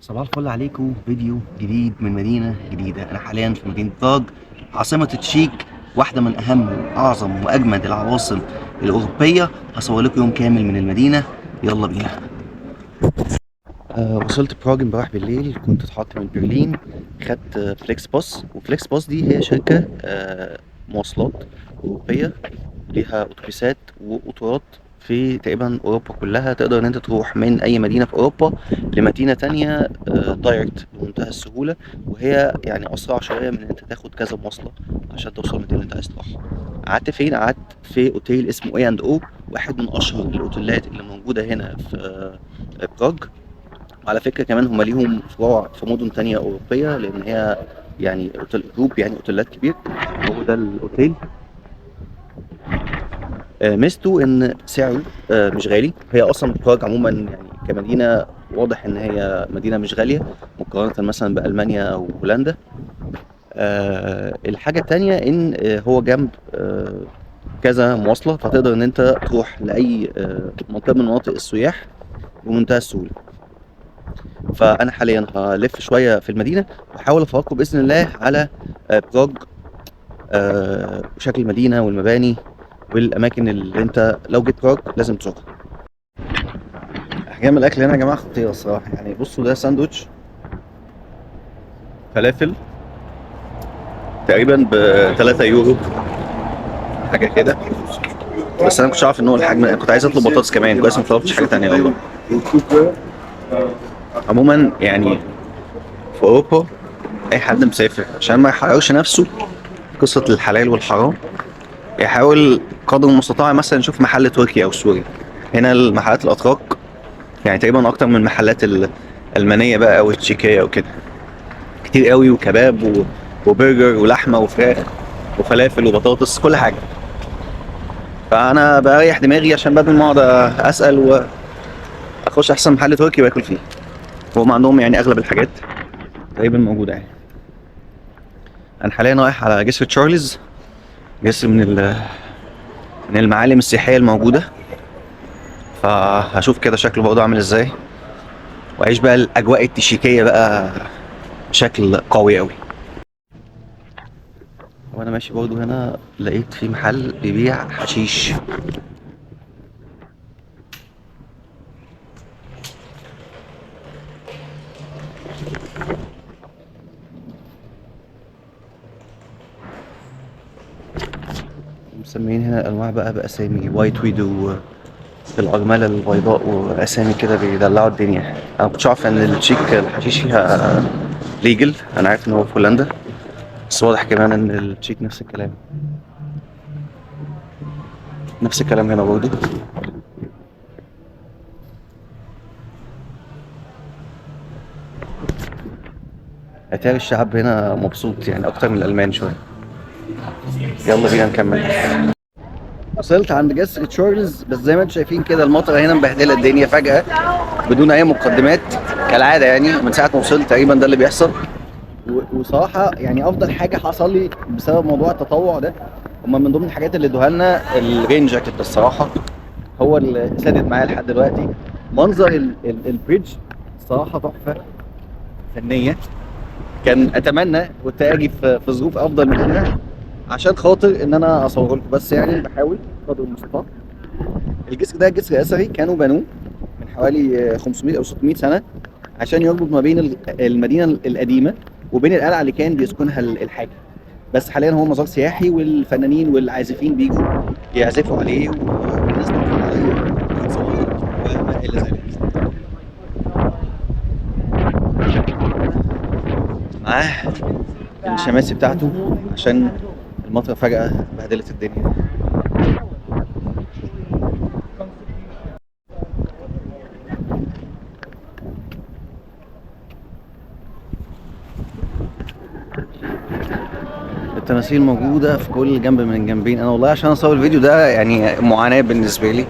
صباح الفل عليكم. فيديو جديد من مدينة جديدة. أنا حاليا في مدينة براغ، عاصمة التشيك، واحدة من أهم وأعظم وأجمد العواصم الأوروبية. هصور لكم يوم كامل من المدينة. يلا بينا. وصلت براغ امبارح بالليل، كنت اتحركت من برلين، خدت فليكس باص. وفليكس باص دي هي شركة مواصلات أوروبية، ليها أتوبيسات وقطارات في تقريبا أوروبا كلها. تقدر إن أنت تروح من أي مدينة في أوروبا لمدينة تانية دايركت بمنتهى السهولة، وهي يعني أسرع شوية من إن أنت تاخد كذا مواصلة عشان توصل المدينة اللي أنت عايز تروحها. قعدت فين؟ قعدت في أوتيل اسمه اي اند او، واحد من أشهر الأوتيلات اللي موجودة هنا في براغ. وعلى فكرة كمان هم ليهم فروع في مدن تانية أوروبية، لأن هي يعني أوتيل جروب، يعني أوتيلات كبير. هو ده الأوتيل. ميزته ان سعره مش غالي. هي اصلا براغ عموما يعني كمدينه واضح ان هي مدينه مش غاليه مقارنه مثلا بالمانيا او هولندا. الحاجه التانية ان هو جنب كذا مواصله، فتقدر ان انت تروح لاي منطقه من مناطق السياح بمنتهى السهوله. فانا حاليا هلف شويه في المدينه واحاول افرجكم باذن الله على براغ، وشكل المدينه والمباني والاماكن اللي انت لو جيت براغ لازم تزورها. احجام الاكل هنا يا جماعه خطيره الصراحه. يعني بصوا، ده ساندوتش فلافل تقريبا ب 3 يورو حاجه كده. بس انا ما كنتش عارف ان هو الحجم. أنا كنت عايز اطلب بطاطس كمان، كويس ما طلبتش حاجه تانية والله. عموما يعني في اوروبا اي حد مسافر عشان ما يحررش نفسه قصه الحلال والحرام، يحاول قدر المستطاع مثلا يشوف محل تركي او سوري. هنا المحلات الاتراك يعني تقريبا اكتر من المحلات الالمانيه بقى او التشيكيه او كده، كتير قوي. وكباب وبرجر ولحمه وفراخ وفلافل وبطاطس، كل حاجه. فانا بريح دماغي عشان بدل ما اقعد اسال واخش احسن محل تركي واكل فيه. وهم عندهم يعني اغلب الحاجات تقريبا موجوده يعني. انا حاليا رايح على جسر تشارلز، جسر من المعالم السياحيه الموجوده. فهشوف كده شكله برضه عامل ازاي، واعيش بقى الاجواء التشيكيه بقى بشكل قوي قوي. وانا ماشي برضه هنا لقيت في محل بيبيع حشيش. مسميين هنا الانواع بقى باسامي وايت ويدو، الارمله البيضاء، واسامي كده بيدلعوا الدنيا. انا ما كنتش عارف ان التشيك الحشيش فيها ليجل. انا عارف ان هو في هولندا، بس واضح كمان ان التشيك نفس الكلام. نفس الكلام هنا برضه. اتاري الشعب هنا مبسوط يعني اكتر من الالمان شويه. يلا بينا نكمل. وصلت عند جسر تشارلز، بس زي ما انتم شايفين كده المطره هنا مبهدله الدنيا فجاه بدون اي مقدمات كالعاده. يعني من ساعه ما وصلت تقريبا ده اللي بيحصل. وصراحه يعني افضل حاجه حصل لي بسبب موضوع التطوع ده، هما من ضمن الحاجات اللي ادوها لنا الرين جاكيت. الصراحه هو اللي سادد معايا لحد دلوقتي. منظر البريدج الصراحه تحفه فنيه. كان اتمنى كنت اجي في ظروف افضل من كده عشان خاطر ان انا اصور لكم، بس يعني بحاول قدر المستطاع. الجسر ده جسر اثري كانوا بنوه من حوالي 500 او 600 سنه عشان يربط ما بين المدينه القديمه وبين القلعه اللي كان بيسكنها الحاكم. بس حاليا هو مزار سياحي، والفنانين والعازفين بيجوا يعزفوا عليه، والناس بتتفرج عليه وتتصور وما الى ذلك. معاه الشماسي بتاعته عشان المطره فجاه بهدلت الدنيا. التماثيل موجودة في كل جنب من الجنبين. أنا والله عشان أصور الفيديو ده يعني معاناة بالنسبة لي،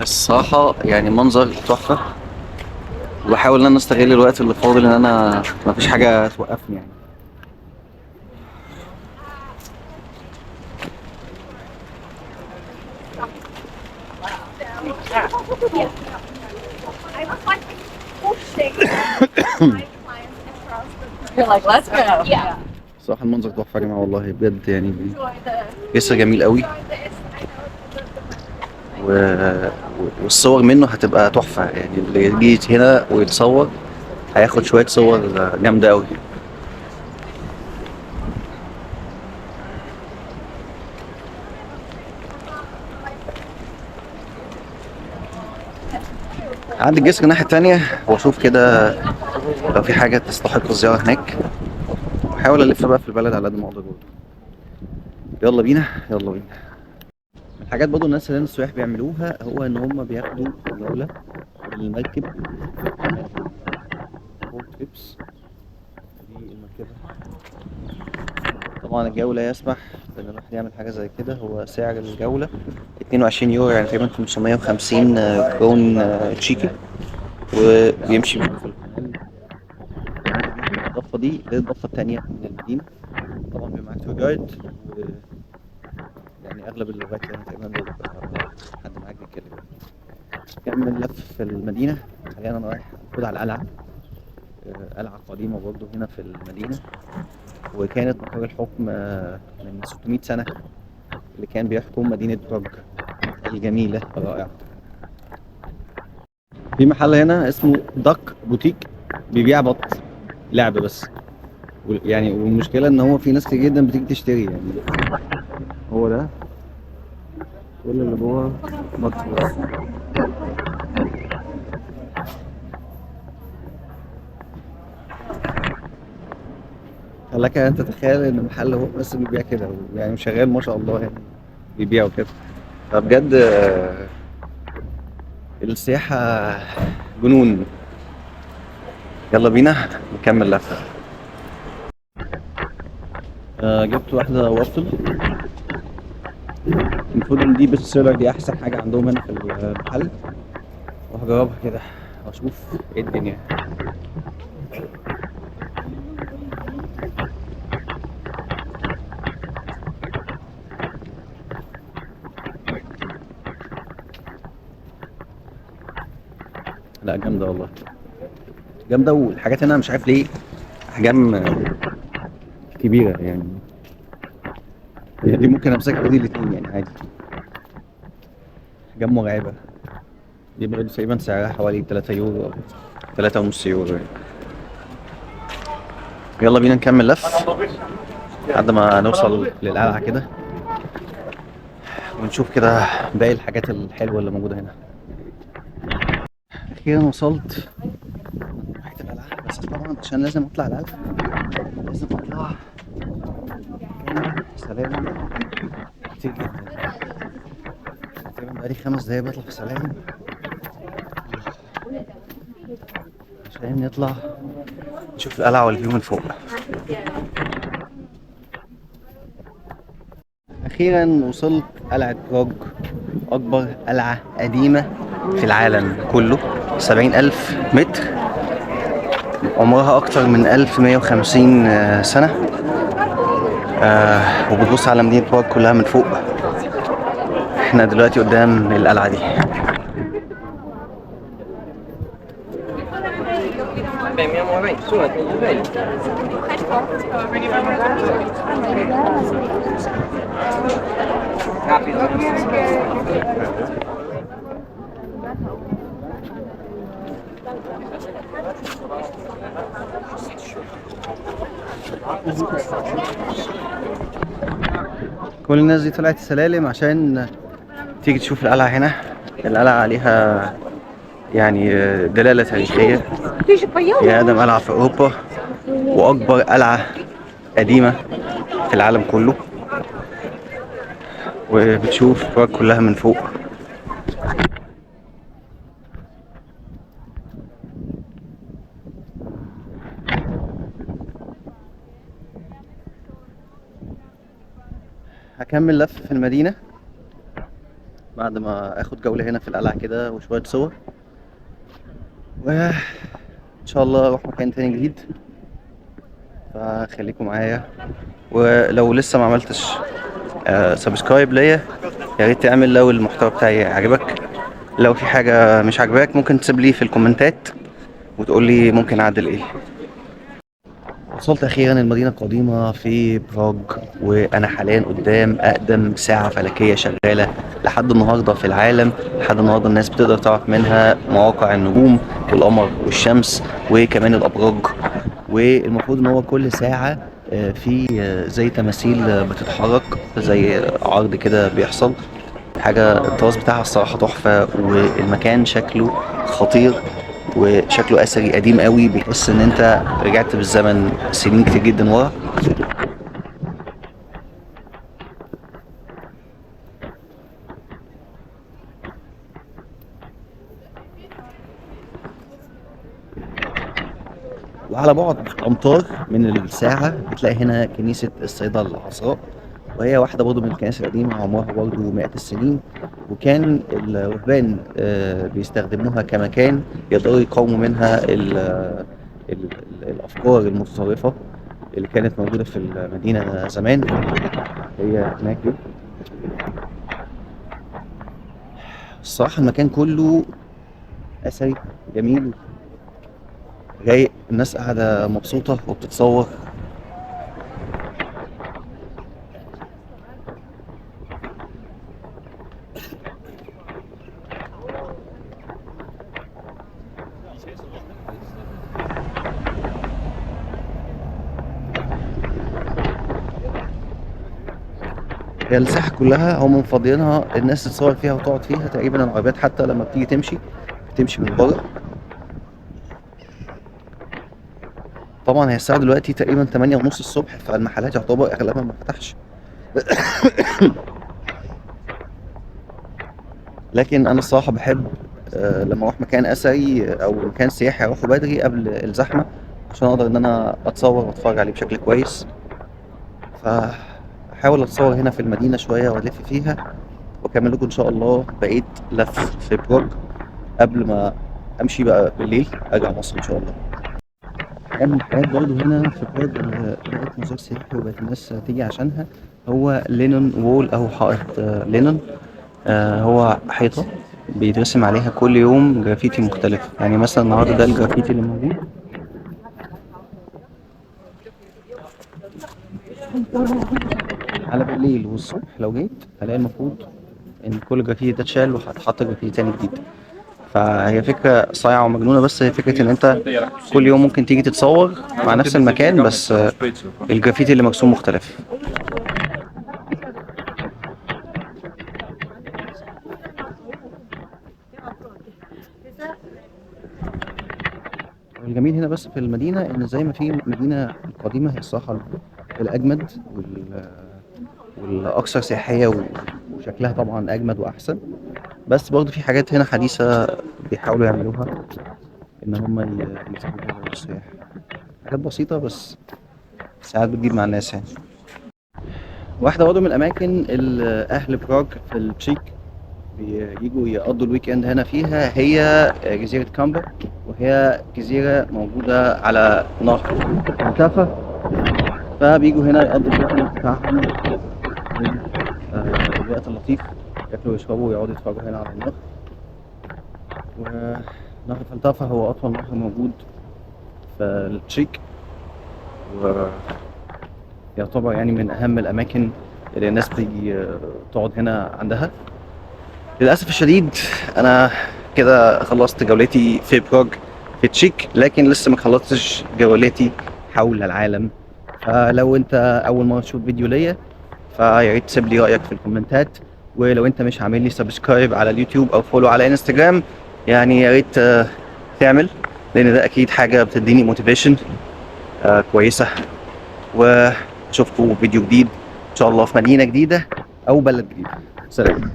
بس الصراحة يعني منظر تحفة. وبحاول إن أنا أستغل الوقت اللي فاضل، إن أنا مفيش حاجة توقفني يعني. You're like, let's go. Yeah. صراحة المنظر تحفة يا جماعة والله بجد يعني. جسر جميل قوي و... والصور منه هتبقى تحفة يعني. اللي يجي هنا ويتصور هياخد شوية صور جامدة قوي. عندي الجسر الناحية التانية واشوف كده لو في حاجة تستحق الزيارة هناك، واحاول الف بقى في البلد على قد ما اقدر برضه. يلا بينا يلا بينا. من الحاجات برضه الناس اللي السياح بيعملوها هو ان هم بياخدوا جولة بالمركب. فور تريبس دي المركبة. طبعا الجو لا يسمح بان الواحد يعمل حاجة زي كده. هو سعر الجولة 22 يورو يعني تقريبا 550 كرون تشيكي، وبيمشي بيهم في القناة. الضفة دي غير الضفة التانية من المدينة. طبعا بيبقى معاك تور جايد، يعني اغلب اللغات يعني تقريبا بيبقى حد معاك بيتكلم. كمل لف في المدينة. حاليا انا رايح المفروض على القلعة. قلعة قديمة برضه هنا في المدينة، وكانت مقر الحكم من 600 سنة اللي كان بيحكم مدينة براغ الجميلة الرائعة. في محل هنا اسمه داك بوتيك بيبيع بط لعب بس، يعني والمشكلة ان هو في ناس كتير جدا بتيجي تشتري يعني. هو ده كل اللي جوه بط بس. لك ان تتخيل ان محل هو بس بيبيع كده، يعني شغال ما شاء الله يعني بيبيعوا كده. فبجد السياحة جنون. يلا بينا نكمل لفة. جبت واحدة وافل. المفروض ان دي بيست سيلر، دي احسن حاجة عندهم هنا في المحل، وهجربها كده واشوف ايه الدنيا. لا جامدة والله جامدة، والحاجات هنا مش عارف ليه احجام كبيرة يعني. دي ممكن امسكها بايدي الاتنين يعني عادي. احجام مرعبة. دي برضه تقريبا سعرها حوالي 3 يورو او 3.5 يورو يعني. يلا بينا نكمل لف لحد ما نوصل للقلعة كده، ونشوف كده باقي الحاجات الحلوة اللي موجودة هنا. أخيرا وصلت ناحية القلعة، بس طبعا عشان لازم أطلع القلعة لازم أطلع سلالم كتير جدا. تقريبا بقالي 5 دقايق بطلع في سلالم عشان نطلع نشوف القلعة والفيو من فوق. أخيرا وصلت قلعة براغ، أكبر قلعة قديمة في العالم كله. 70,000 متر، عمرها أكتر من 1150 سنة. وبتبص على مدينة براغ كلها من فوق. احنا دلوقتي قدام القلعة دي. كل الناس دي طلعت السلالم عشان تيجي تشوف القلعة هنا. القلعة عليها يعني دلالة تاريخية. هي أقدم قلعة في أوروبا وأكبر قلعة قديمة في العالم كله، وبتشوف براغ كلها من فوق. هكمل لف في المدينة بعد ما اخد جولة هنا في القلعة كده وشوية صور، وان شاء الله اروح مكان تاني جديد. فخليكم معايا، ولو لسه ما عملتش سبسكرايب ليا يا ريت تعمل لو المحتوى بتاعي عجبك. لو في حاجة مش عجباك ممكن تسيب لي في الكومنتات وتقول لي ممكن اعدل ايه. وصلت اخيرا المدينه القديمه في براغ، وانا حاليا قدام اقدم ساعه فلكيه شغاله لحد النهارده في العالم. لحد النهارده الناس بتقدر تعرف منها مواقع النجوم والقمر والشمس وكمان الابراج. والمفروض ان هو كل ساعه في زي تماثيل بتتحرك، زي عرض كده بيحصل حاجه. الطراز بتاعها الصراحه تحفه، والمكان شكله خطير وشكله اثري قديم قوي، بيحس ان انت رجعت بالزمن سنين كتير جدا ورا. وعلى بعد امتار من الساعه بتلاقي هنا كنيسه السيده العذراء، وهي واحده برضه من الكنائس القديمه عمرها برضه مئات السنين. وكان الرهبان بيستخدموها كمكان يقدروا يقاوموا منها ال الافكار المتطرفه اللي كانت موجوده في المدينه زمان. هي هناك دي. الصراحه المكان كله اثري جميل رايق، الناس قاعده مبسوطه وبتتصور. هي الساحه كلها هم مفضيينها الناس تتصور فيها وتقعد فيها. تقريبا العربيات حتى لما بتيجي تمشي بتمشي من بره. طبعا هي الساعه دلوقتي تقريبا 8 ونص الصبح، فالمحلات يعتبر اغلبها ما فتحش. لكن انا الصراحه بحب لما اروح مكان اثري او مكان سياحي اروحه بدري قبل الزحمه، عشان اقدر ان انا اتصور واتفرج عليه بشكل كويس. فاحاول اتصور هنا في المدينه شويه والف فيها، واكمل لكم ان شاء الله بقيه لف في براغ قبل ما امشي بقى بالليل ارجع مصر ان شاء الله. من الحاجات برضه هنا في براغ بقت مزار سياحي وبقت الناس تيجي عشانها، هو لينون وول او حائط لينون. هو حيطة بيترسم عليها كل يوم جرافيتي مختلف. يعني مثلا النهارده ده الجرافيتي اللي موجود. على بالليل والصبح لو جيت هلاقي المفروض ان كل جرافيتي ده اتشال وهتحط جرافيتي تاني جديد. فهي فكرة صايعة ومجنونة، بس هي فكرة ان انت كل يوم ممكن تيجي تتصور مع نفس المكان، بس الجرافيتي اللي مرسوم مختلف. الجميل هنا بس في المدينة إن زي ما في مدينة القديمة هي الصراحة الأجمد والأكثر سياحية وشكلها طبعا أجمد وأحسن، بس برضه في حاجات هنا حديثة بيحاولوا يعملوها إن هم يزودوا السياح. حاجات بسيطة بس ساعات بتجيب مع الناس يعني. واحدة برضه من الأماكن اللي أهل براغ في التشيك بييجوا يقضوا الويك اند هنا فيها هي جزيرة كامبر، وهي جزيرة موجودة على نهر التافا. فبيجوا هنا يقضوا الويك اند بتاعهم الوقت اللطيف، ياكلوا ويشربوا ويقعدوا يتفرجوا هنا على النهر. ونهر فلتافا هو أطول نهر موجود في التشيك، ويعتبر يعني من أهم الأماكن اللي الناس بتيجي تقعد هنا عندها. للأسف الشديد أنا كده خلصت جولتي في براغ في تشيك، لكن لسه ما خلصتش جولتي حول العالم. فلو أنت أول مرة تشوف فيديو ليا فيا ريت تسيب لي رأيك في الكومنتات، ولو أنت مش عامل لي سبسكرايب على اليوتيوب أو فولو على انستجرام يعني يا ريت تعمل، لأن ده أكيد حاجة بتديني موتيفيشن كويسة. وأشوفكم فيديو جديد إن شاء الله في مدينة جديدة أو بلد جديد. سلام.